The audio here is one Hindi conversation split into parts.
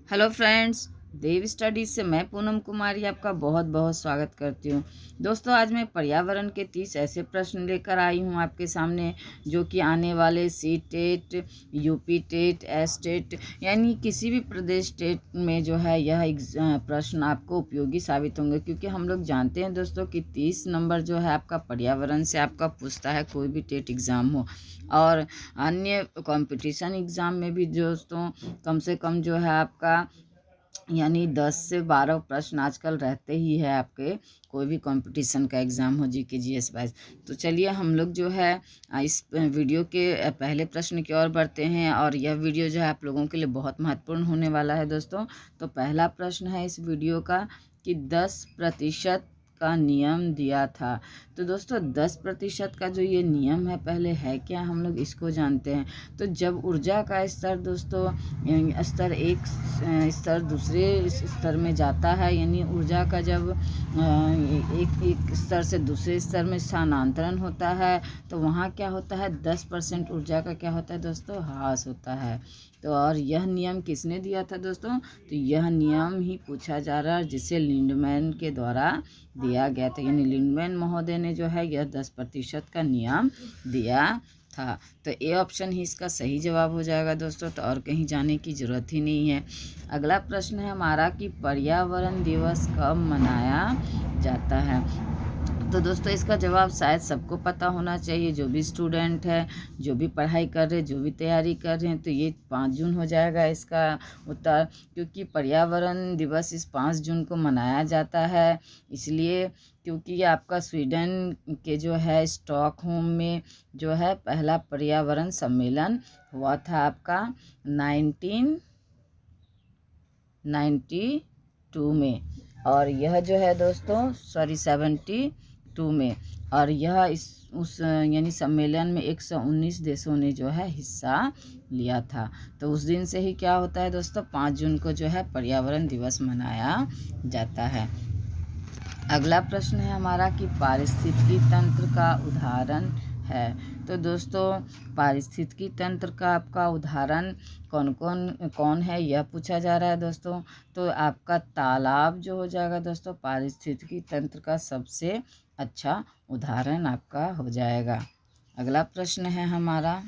हेलो फ्रेंड्स, देव स्टडीज से मैं पूनम कुमारी आपका बहुत बहुत स्वागत करती हूँ। दोस्तों, आज मैं पर्यावरण के 30 ऐसे प्रश्न लेकर आई हूँ आपके सामने जो कि आने वाले C TET, UP TET, S TET यानी किसी भी प्रदेश टेट में जो है यह प्रश्न आपको उपयोगी साबित होंगे, क्योंकि हम लोग जानते हैं दोस्तों कि 30 नंबर जो है आपका पर्यावरण से आपका पूछता है, कोई भी टेट एग्ज़ाम हो। और अन्य कंपटीशन एग्ज़ाम में भी दोस्तों कम से कम जो है आपका यानी 10 से 12 प्रश्न आजकल रहते ही है आपके, कोई भी कंपटीशन का एग्ज़ाम हो, जीके जीएस वाइज। तो चलिए हम लोग जो है इस वीडियो के पहले प्रश्न की ओर बढ़ते हैं, और यह वीडियो जो है आप लोगों के लिए बहुत महत्वपूर्ण होने वाला है दोस्तों। तो पहला प्रश्न है इस वीडियो का कि 10% का नियम दिया था। तो दोस्तों 10% का जो ये नियम है पहले है क्या, हम लोग इसको जानते हैं। तो जब ऊर्जा का स्तर दोस्तों स्तर एक स्तर दूसरे स्तर में जाता है, यानी ऊर्जा का जब एक स्तर से दूसरे स्तर में स्थानांतरण होता है, तो वहाँ क्या होता है, 10% ऊर्जा का क्या होता है दोस्तों, ह्रास होता है। तो और यह नियम किसने दिया था दोस्तों, तो यह नियम ही पूछा जा रहा है जिसे लिंडमैन के द्वारा दिया गया था, यानी लिंडमैन महोदय ने जो है यह 10% का नियम दिया था। तो ए ऑप्शन ही इसका सही जवाब हो जाएगा दोस्तों, तो और कहीं जाने की ज़रूरत ही नहीं है। अगला प्रश्न है हमारा कि पर्यावरण दिवस कब मनाया जाता है। तो दोस्तों इसका जवाब शायद सबको पता होना चाहिए, जो भी स्टूडेंट है, जो भी पढ़ाई कर रहे, जो भी तैयारी कर रहे हैं, तो ये 5 जून हो जाएगा इसका उत्तर, क्योंकि पर्यावरण दिवस इस 5 जून को मनाया जाता है। इसलिए क्योंकि ये आपका स्वीडन के जो है स्टॉकहोम में जो है पहला पर्यावरण सम्मेलन हुआ था आपका 1992 में, और यह जो है दोस्तों 72 में, और यह उस यानी सम्मेलन में 119 देशों ने जो है हिस्सा लिया था। तो उस दिन से ही क्या होता है दोस्तों, 5 जून को जो है पर्यावरण दिवस मनाया जाता है। अगला प्रश्न है हमारा कि पारिस्थितिकी तंत्र का उदाहरण है। तो दोस्तों पारिस्थितिकी तंत्र का आपका उदाहरण कौन है, यह पूछा जा रहा है दोस्तों। तो आपका तालाब जो हो जाएगा दोस्तों, पारिस्थितिकी तंत्र का सबसे अच्छा उदाहरण आपका हो जाएगा। अगला प्रश्न है हमारा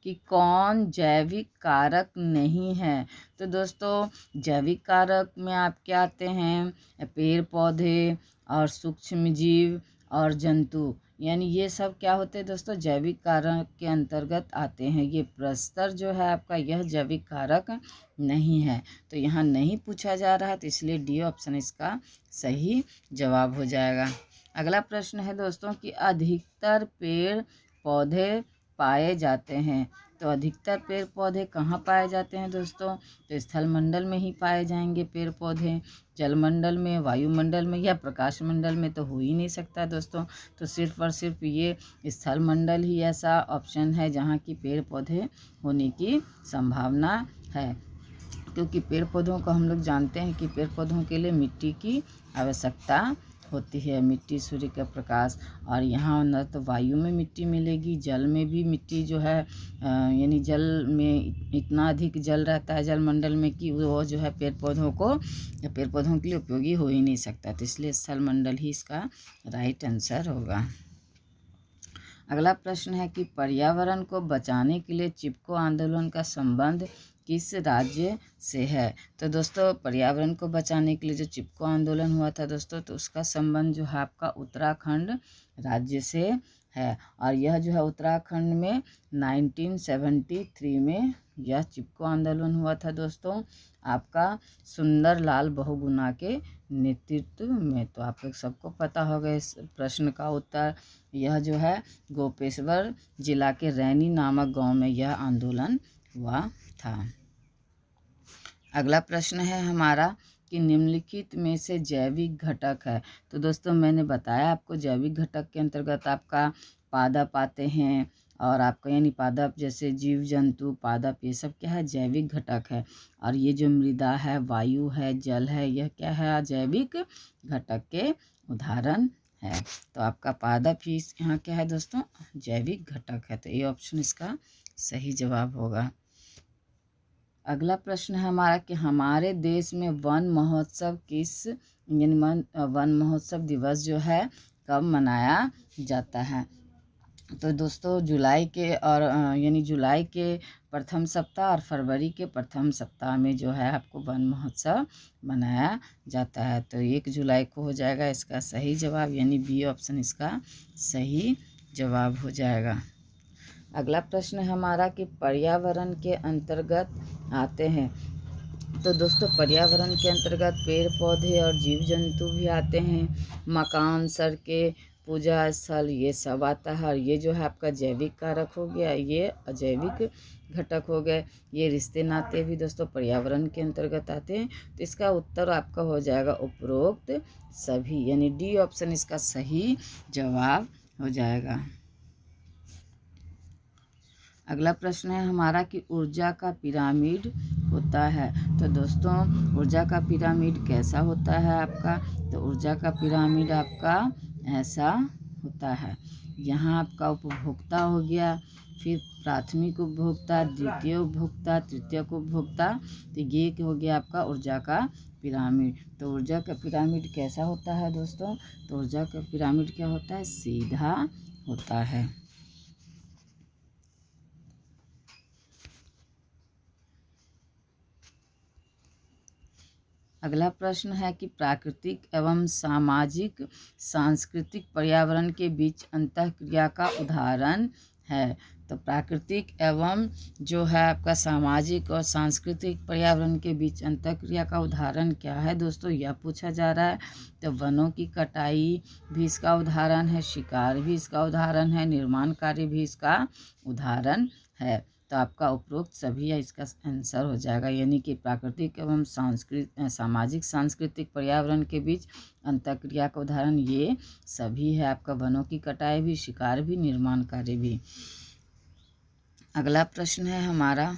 कि कौन जैविक कारक नहीं है। तो दोस्तों जैविक कारक में आपके आते हैं पेड़ पौधे और सूक्ष्म जीव और जंतु, यानी ये सब क्या होते हैं दोस्तों, जैविक कारक के अंतर्गत आते हैं। ये प्रस्तर जो है आपका यह जैविक कारक नहीं है, तो यहाँ नहीं पूछा जा रहा है, तो इसलिए डी ऑप्शन इसका सही जवाब हो जाएगा। अगला प्रश्न है दोस्तों कि अधिकतर पेड़ पौधे पाए जाते हैं। तो अधिकतर पेड़ पौधे कहाँ पाए जाते हैं दोस्तों, तो स्थलमंडल में ही पाए जाएंगे पेड़ पौधे। जलमंडल में, वायुमंडल में या प्रकाश मंडल में तो हो ही नहीं सकता दोस्तों। तो सिर्फ और सिर्फ ये स्थलमंडल ही ऐसा ऑप्शन है जहाँ की पेड़ पौधे होने की संभावना है, क्योंकि पेड़ पौधों को हम लोग जानते हैं कि पेड़ पौधों के लिए मिट्टी की आवश्यकता होती है, मिट्टी सूर्य का प्रकाश, और यहाँ न तो वायु में मिट्टी मिलेगी, जल में भी मिट्टी जो है यानी जल में इतना अधिक जल रहता है जलमंडल में कि वो जो है पेड़ पौधों के लिए उपयोगी हो ही नहीं सकता। तो इसलिए स्थलमंडल ही इसका राइट आंसर होगा। अगला प्रश्न है कि पर्यावरण को बचाने के लिए चिपको आंदोलन का संबंध किस राज्य से है। तो दोस्तों पर्यावरण को बचाने के लिए जो चिपको आंदोलन हुआ था दोस्तों, तो उसका संबंध जो है आपका उत्तराखंड राज्य से है, और यह जो है उत्तराखंड में 1973 में यह चिपको आंदोलन हुआ था दोस्तों, आपका सुंदर लाल बहुगुणा के नेतृत्व में। तो आप लोग सबको पता होगा इस प्रश्न का उत्तर, यह जो है गोपेश्वर जिला के रैनी नामक गांव में यह आंदोलन हुआ था। अगला प्रश्न है हमारा कि निम्नलिखित में से जैविक घटक है। तो दोस्तों मैंने बताया आपको जैविक घटक के अंतर्गत आपका पादप आते हैं, और आपका यानी पादप जैसे जीव जंतु पादप ये सब क्या है, जैविक घटक है। और ये जो मृदा है, वायु है, जल है, यह क्या है, जैविक घटक के उदाहरण है। तो आपका पादप ही यहाँ क्या है दोस्तों, जैविक घटक है। तो ये ऑप्शन इसका सही जवाब होगा। अगला प्रश्न है हमारा कि हमारे देश में वन महोत्सव वन महोत्सव दिवस जो है कब मनाया जाता है। तो दोस्तों जुलाई के और जुलाई के प्रथम सप्ताह और फरवरी के प्रथम सप्ताह में जो है आपको वन महोत्सव मनाया जाता है। तो 1 जुलाई को हो जाएगा इसका सही जवाब, यानी बी ऑप्शन इसका सही जवाब हो जाएगा। अगला प्रश्न है हमारा कि पर्यावरण के अंतर्गत आते हैं। तो दोस्तों पर्यावरण के अंतर्गत पेड़ पौधे और जीव जंतु भी आते हैं, मकान, सड़कें, पूजा स्थल, ये सब आता है। और ये जो है आपका जैविक कारक हो गया, ये अजैविक घटक हो गए। ये रिश्ते नाते भी दोस्तों पर्यावरण के अंतर्गत आते हैं। तो इसका उत्तर आपका हो जाएगा उपरोक्त सभी, यानी डी ऑप्शन इसका सही जवाब हो जाएगा। अगला प्रश्न है हमारा कि ऊर्जा का पिरामिड होता है। तो दोस्तों ऊर्जा का पिरामिड कैसा होता है आपका, तो ऊर्जा का पिरामिड आपका ऐसा होता है। यहाँ आपका उपभोक्ता हो गया, फिर प्राथमिक उपभोक्ता, द्वितीय उपभोक्ता, तृतीयक उपभोक्ता। तो ये हो गया आपका ऊर्जा का पिरामिड। तो ऊर्जा का पिरामिड कैसा होता है दोस्तों, तो ऊर्जा का पिरामिड क्या होता है, सीधा होता है। अगला प्रश्न है कि प्राकृतिक एवं सामाजिक सांस्कृतिक पर्यावरण के बीच अंतःक्रिया का उदाहरण है। तो प्राकृतिक एवं जो है आपका सामाजिक और सांस्कृतिक पर्यावरण के बीच अंतःक्रिया का उदाहरण क्या है दोस्तों, यह पूछा जा रहा है। तो वनों की कटाई भी इसका उदाहरण है, शिकार भी इसका उदाहरण है, निर्माण कार्य भी इसका उदाहरण है। तो आपका उपरोक्त सभी इसका आंसर हो जाएगा, यानी कि प्राकृतिक एवं सामाजिक सांस्कृतिक पर्यावरण के बीच अंतःक्रिया का उदाहरण ये सभी है। आपका वनों की कटाई भी, शिकार भी, निर्माण कार्य भी। अगला प्रश्न है हमारा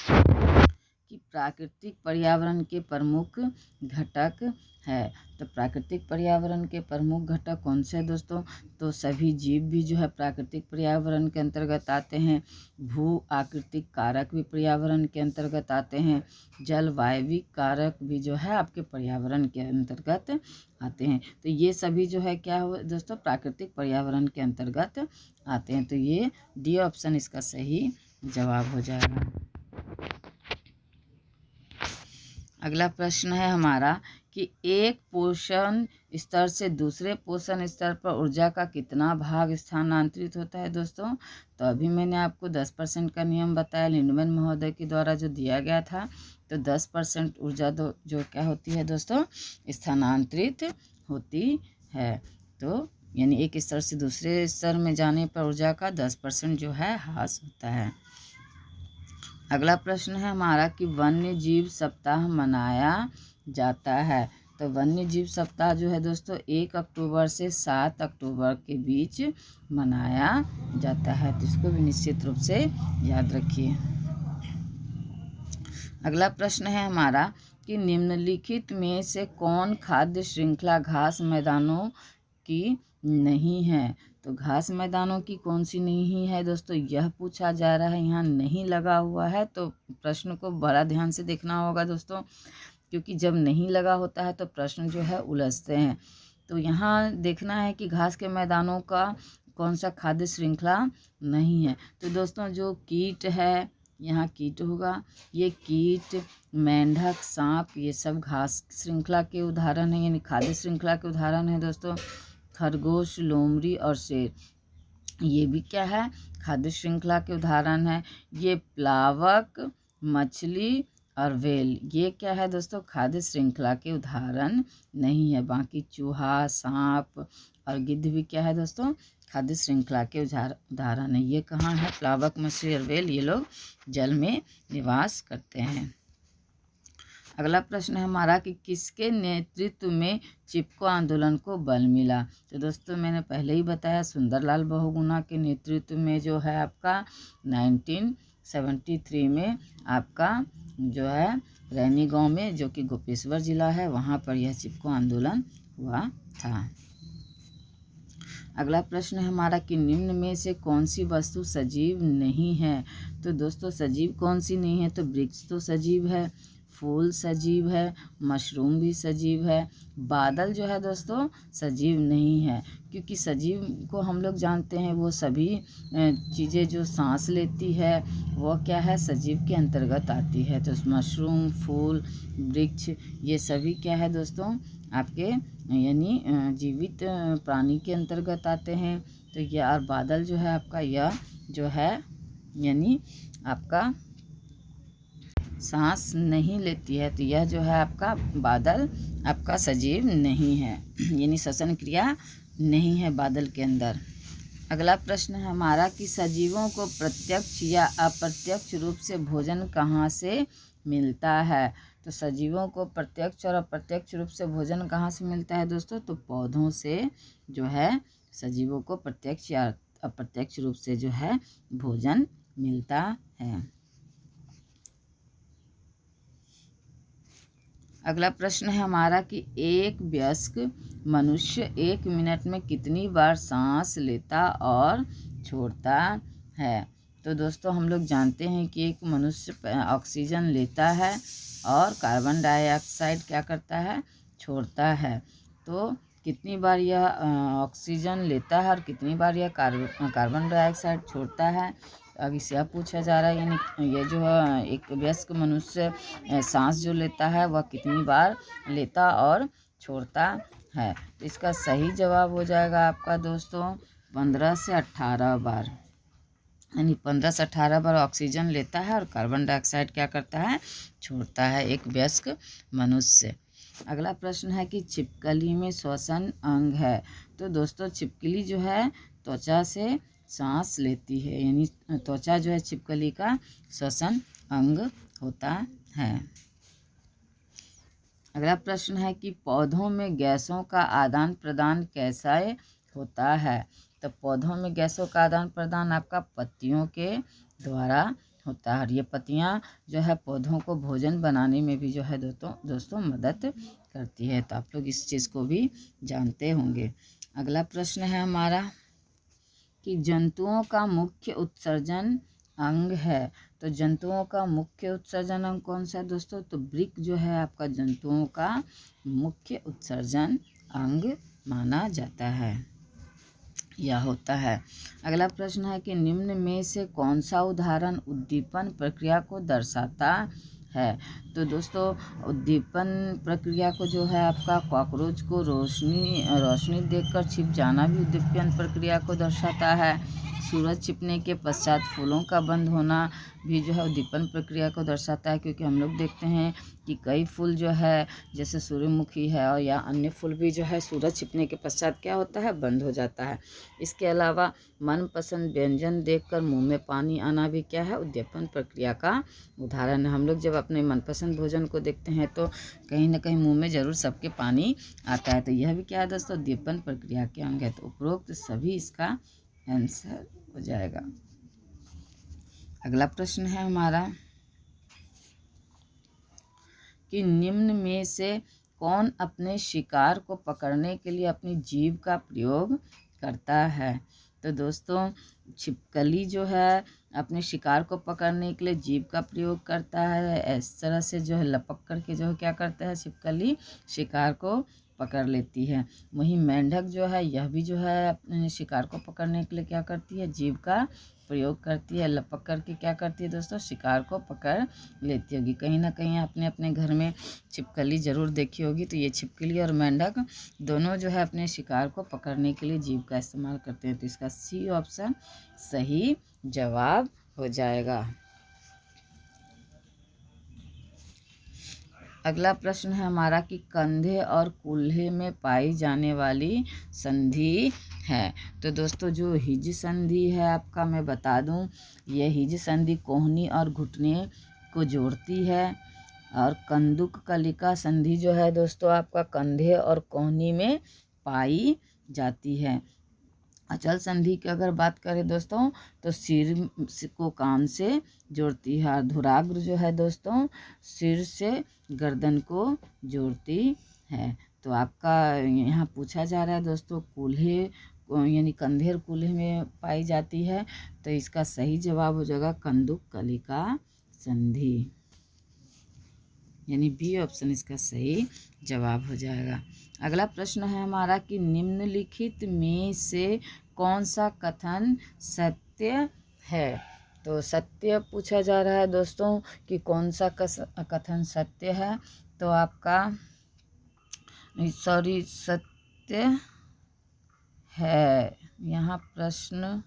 कि प्राकृतिक पर्यावरण के प्रमुख घटक है। तो प्राकृतिक पर्यावरण के प्रमुख घटक कौन से हैं दोस्तों, तो सभी जीव भी जो है प्राकृतिक पर्यावरण के अंतर्गत आते हैं। भू आकृतिक कारक भी पर्यावरण के अंतर्गत आते हैं। जलवायविक कारक भी जो है आपके पर्यावरण के अंतर्गत आते हैं। तो ये सभी जो है क्या हो दोस्तों, प्राकृतिक पर्यावरण के अंतर्गत आते हैं। तो ये डी ऑप्शन इसका सही जवाब हो जाएगा। अगला प्रश्न है हमारा कि एक पोषण स्तर से दूसरे पोषण स्तर पर ऊर्जा का कितना भाग स्थानांतरित होता है दोस्तों। तो अभी मैंने आपको 10% का नियम बताया लिंडमैन महोदय के द्वारा जो दिया गया था। तो 10% ऊर्जा जो क्या होती है दोस्तों, स्थानांतरित होती है। तो यानी एक स्तर से दूसरे स्तर में जाने पर ऊर्जा का 10% जो है ह्रास होता है। अगला प्रश्न है हमारा कि वन्य जीव सप्ताह मनाया जाता है। तो वन्य जीव सप्ताह जो है दोस्तों 1 अक्टूबर से 7 अक्टूबर के बीच मनाया जाता है। तो इसको भी निश्चित रूप से याद रखिए। अगला प्रश्न है हमारा कि निम्नलिखित में से कौन खाद्य श्रृंखला घास मैदानों की नहीं है। तो घास मैदानों की कौन सी नहीं है दोस्तों, यह पूछा जा रहा है। यहाँ नहीं लगा हुआ है, तो प्रश्न को बड़ा ध्यान से देखना होगा दोस्तों, क्योंकि जब नहीं लगा होता है तो प्रश्न जो है उलझते हैं। तो यहाँ देखना है कि घास के मैदानों का कौन सा खाद्य श्रृंखला नहीं है। तो दोस्तों जो कीट है, यहाँ कीट होगा। ये कीट, मेंढक, सांप, ये सब घास श्रृंखला के उदाहरण है, यानी खाद्य श्रृंखला के उदाहरण है दोस्तों। खरगोश, लोमड़ी और शेर, ये भी क्या है, खाद्य श्रृंखला के उदाहरण है। ये प्लावक, मछली और व्हेल, ये क्या है दोस्तों, खाद्य श्रृंखला के उदाहरण नहीं है। बाकी चूहा, सांप और गिद्ध भी क्या है दोस्तों, खाद्य श्रृंखला के उदाहरण है। ये कहाँ है, प्लावक, मछली और व्हेल, ये लोग जल में निवास करते हैं। अगला प्रश्न है हमारा कि किसके नेतृत्व में चिपको आंदोलन को बल मिला। तो दोस्तों मैंने पहले ही बताया, सुंदरलाल बहुगुणा के नेतृत्व में जो है आपका 1973 में आपका जो है रैनी गांव में, जो कि गोपेश्वर जिला है, वहाँ पर यह चिपको आंदोलन हुआ था। अगला प्रश्न है हमारा कि निम्न में से कौन सी वस्तु सजीव नहीं है। तो दोस्तों सजीव कौन सी नहीं है, तो वृक्ष तो सजीव है, फूल सजीव है, मशरूम भी सजीव है, बादल जो है दोस्तों सजीव नहीं है, क्योंकि सजीव को हम लोग जानते हैं वो सभी चीज़ें जो सांस लेती है वो क्या है, सजीव के अंतर्गत आती है। तो मशरूम, फूल, वृक्ष ये सभी क्या है दोस्तों आपके यानी जीवित प्राणी के अंतर्गत आते हैं। तो यह और बादल जो है आपका यह जो है यानी आपका सांस नहीं लेती है, तो यह जो है आपका बादल आपका सजीव नहीं है, यानी श्वसन क्रिया नहीं है बादल के अंदर। अगला प्रश्न है हमारा कि सजीवों को प्रत्यक्ष या अप्रत्यक्ष रूप से भोजन कहाँ से मिलता है। तो सजीवों को प्रत्यक्ष और अप्रत्यक्ष रूप से भोजन कहाँ से मिलता है दोस्तों, तो पौधों से जो है सजीवों को प्रत्यक्ष या अप्रत्यक्ष रूप से जो है भोजन मिलता है। अगला प्रश्न है हमारा कि एक वयस्क मनुष्य 1 मिनट में कितनी बार सांस लेता और छोड़ता है। तो दोस्तों हम लोग जानते हैं कि एक मनुष्य ऑक्सीजन लेता है और कार्बन डाइऑक्साइड क्या करता है, छोड़ता है। तो कितनी बार यह ऑक्सीजन लेता है और कितनी बार यह कार्बन डाइऑक्साइड छोड़ता है, अब इससे यह पूछा जा रहा है, यानी ये जो है एक वयस्क मनुष्य सांस जो लेता है वह कितनी बार लेता और छोड़ता है। तो इसका सही जवाब हो जाएगा आपका दोस्तों 15 से 18 बार, यानी 15 से 18 बार ऑक्सीजन लेता है और कार्बन डाइऑक्साइड क्या करता है, छोड़ता है एक वयस्क मनुष्य। अगला प्रश्न है कि छिपकली में श्वसन अंग है। तो दोस्तों छिपकली जो है त्वचा से सांस लेती है, यानी त्वचा जो है छिपकली का श्वसन अंग होता है। अगला प्रश्न है कि पौधों में गैसों का आदान प्रदान कैसा होता है। तो पौधों में गैसों का आदान प्रदान आपका पत्तियों के द्वारा होता है, और ये पत्तियाँ जो है पौधों को भोजन बनाने में भी जो है दोस्तों मदद करती है। तो आप लोग इस चीज़ को भी जानते होंगे। अगला प्रश्न है हमारा कि जंतुओं का मुख्य उत्सर्जन अंग है। तो जंतुओं का मुख्य उत्सर्जन अंग कौन सा है दोस्तों, तो वृक्क जो है आपका जंतुओं का मुख्य उत्सर्जन अंग माना जाता है या होता है। अगला प्रश्न है कि निम्न में से कौन सा उदाहरण उद्दीपन प्रक्रिया को दर्शाता है। तो दोस्तों उद्दीपन प्रक्रिया को जो है आपका कॉकरोच को रोशनी देखकर छिप जाना भी उद्दीपन प्रक्रिया को दर्शाता है। सूरज छिपने के पश्चात फूलों का बंद होना भी जो है उद्दीपन प्रक्रिया को दर्शाता है, क्योंकि हम लोग देखते हैं कि कई फूल जो है जैसे सूर्यमुखी है और या अन्य फूल भी जो है सूरज छिपने के पश्चात क्या होता है, बंद हो जाता है। इसके अलावा मनपसंद व्यंजन देखकर मुंह में पानी आना भी क्या है, उद्दीपन प्रक्रिया का उदाहरण है। हम लोग जब अपने मनपसंद भोजन को देखते हैं तो कहीं ना कहीं मुँह में ज़रूर सबके पानी आता है। तो यह भी क्या है दोस्तों, उद्दीपन प्रक्रिया के अंग है। तो उपरोक्त सभी इसका आंसर हो जाएगा। अगला प्रश्न है हमारा कि निम्न में से कौन अपने शिकार को पकड़ने के लिए अपनी जीभ का प्रयोग करता है। तो दोस्तों छिपकली जो है अपने शिकार को पकड़ने के लिए जीभ का प्रयोग करता है। इस तरह से जो है लपक करके जो है क्या करता है, छिपकली शिकार को पकड़ लेती है। वहीं मेंढक जो है यह भी जो है अपने शिकार को पकड़ने के लिए क्या करती है, जीभ का प्रयोग करती है। लपक करके क्या करती है दोस्तों, शिकार को पकड़ लेती होगी। कहीं ना कहीं आपने अपने घर में छिपकली ज़रूर देखी होगी। तो ये छिपकली और मेंढक दोनों जो है अपने शिकार को पकड़ने के लिए जीभ का इस्तेमाल करते हैं। तो इसका सी ऑप्शन सही जवाब हो जाएगा। अगला प्रश्न है हमारा कि कंधे और कूल्हे में पाई जाने वाली संधि है। तो दोस्तों जो हिज संधि है आपका मैं बता दूं, यह हिज संधि कोहनी और घुटने को जोड़ती है। और कंदुक कलिका संधि जो है दोस्तों आपका कंधे और कोहनी में पाई जाती है। अचल संधि की अगर बात करें दोस्तों तो सिर को कान से जोड़ती है। और धुराग्र जो है दोस्तों सिर से गर्दन को जोड़ती है। तो आपका यहाँ पूछा जा रहा है दोस्तों कूल्हे यानी कंधेर कुल में पाई जाती है। तो इसका सही जवाब हो जाएगा कंदुक कलिका संधि, यानी बी ऑप्शन इसका सही जवाब हो जाएगा। अगला प्रश्न है हमारा कि निम्नलिखित में से कौन सा कथन सत्य है। तो सत्य पूछा जा रहा है दोस्तों कि कौन सा कथन सत्य है। तो आपका सत्य है, यहाँ प्रश्न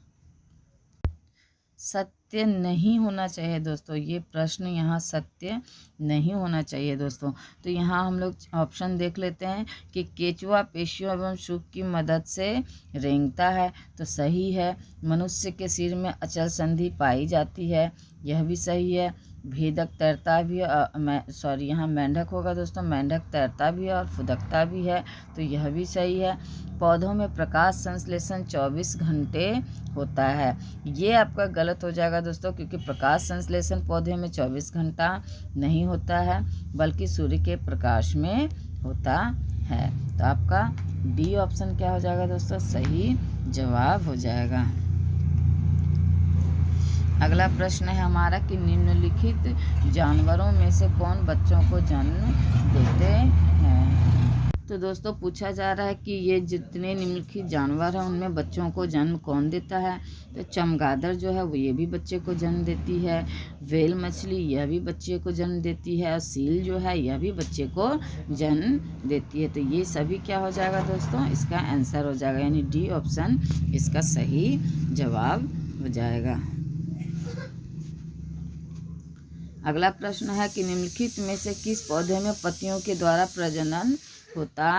सत्य नहीं होना चाहिए दोस्तों, ये प्रश्न यहाँ सत्य नहीं होना चाहिए दोस्तों। तो यहाँ हम लोग ऑप्शन देख लेते हैं कि केचुआ पेशियों एवं सुख की मदद से रेंगता है, तो सही है। मनुष्य के सिर में अचल संधि पाई जाती है, यह भी सही है। भेदक तैरता भी यहाँ मेंढक होगा दोस्तों, मेंढक तैरता भी है और फुदकता भी है, तो यह भी सही है। पौधों में प्रकाश संश्लेषण 24 घंटे होता है, ये आपका गलत हो जाएगा दोस्तों, क्योंकि प्रकाश संश्लेषण पौधे में 24 घंटा नहीं होता है, बल्कि सूर्य के प्रकाश में होता है। तो आपका डी ऑप्शन क्या हो जाएगा दोस्तों, सही जवाब हो जाएगा। अगला प्रश्न है हमारा कि निम्नलिखित जानवरों में से कौन बच्चों को जन्म देते हैं। तो दोस्तों पूछा जा रहा है कि ये जितने निम्नलिखित जानवर हैं उनमें बच्चों को जन्म कौन देता है। तो चमगादड़ जो है वो ये भी बच्चे को जन्म देती है, व्हेल मछली यह भी बच्चे को जन्म देती है, और सील जो है यह भी बच्चे को जन्म देती है। तो ये सभी क्या हो जाएगा दोस्तों, इसका आंसर हो जाएगा, यानी डी ऑप्शन इसका सही जवाब हो जाएगा। अगला प्रश्न है कि निम्नलिखित में से किस पौधे में पत्तियों के द्वारा प्रजनन होता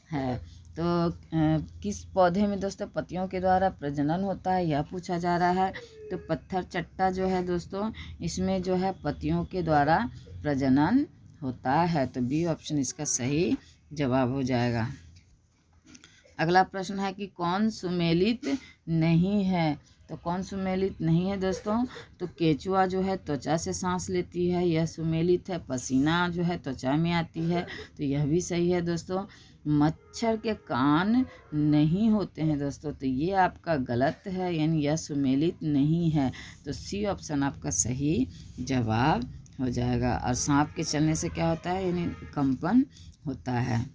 है। तो किस पौधे में दोस्तों पत्तियों के द्वारा प्रजनन होता है, यह पूछा जा रहा है। तो पत्थर चट्टा जो है दोस्तों, इसमें जो है पत्तियों के द्वारा प्रजनन होता है, तो बी ऑप्शन इसका सही जवाब हो जाएगा। अगला प्रश्न है कि कौन सुमेलित नहीं है। तो कौन सुमेलित नहीं है दोस्तों, तो केचुआ जो है त्वचा से सांस लेती है, यह सुमेलित है। पसीना जो है त्वचा में आती है, तो यह भी सही है दोस्तों। मच्छर के कान नहीं होते हैं दोस्तों, तो ये आपका गलत है, यानी यह सुमेलित नहीं है, तो सी ऑप्शन आपका सही जवाब हो जाएगा। और सांप के चलने से क्या होता है, यानी कंपन होता है।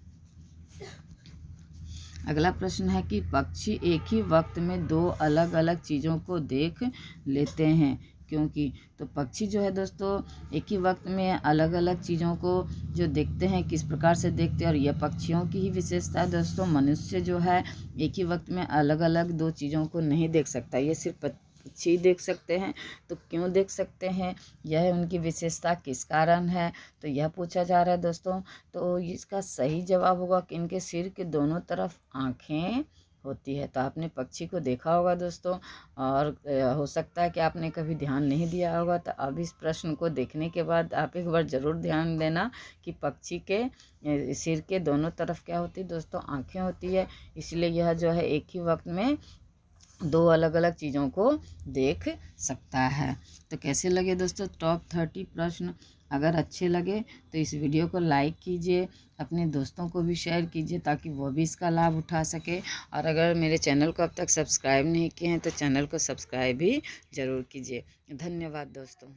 अगला प्रश्न है कि पक्षी एक ही वक्त में दो अलग अलग चीज़ों को देख लेते हैं, क्योंकि तो पक्षी जो है दोस्तों एक ही वक्त में अलग अलग चीज़ों को जो देखते हैं, किस प्रकार से देखते हैं, और यह पक्षियों की ही विशेषता है दोस्तों। मनुष्य जो है एक ही वक्त में अलग अलग दो चीज़ों को नहीं देख सकता, ये सिर्फ पक्षी देख सकते हैं। तो क्यों देख सकते हैं, यह उनकी विशेषता किस कारण है, तो यह पूछा जा रहा है दोस्तों। तो इसका सही जवाब होगा कि इनके सिर के दोनों तरफ आँखें होती है। तो आपने पक्षी को देखा होगा दोस्तों, और हो सकता है कि आपने कभी ध्यान नहीं दिया होगा, तो अब इस प्रश्न को देखने के बाद आप एक बार ज़रूर ध्यान देना कि पक्षी के सिर के दोनों तरफ क्या होती है दोस्तों, आँखें होती है, इसलिए यह जो है एक ही वक्त में दो अलग अलग चीज़ों को देख सकता है। तो कैसे लगे दोस्तों टॉप 30 प्रश्न, अगर अच्छे लगे तो इस वीडियो को लाइक कीजिए, अपने दोस्तों को भी शेयर कीजिए ताकि वो भी इसका लाभ उठा सके। और अगर मेरे चैनल को अब तक सब्सक्राइब नहीं किए हैं तो चैनल को सब्सक्राइब भी ज़रूर कीजिए। धन्यवाद दोस्तों।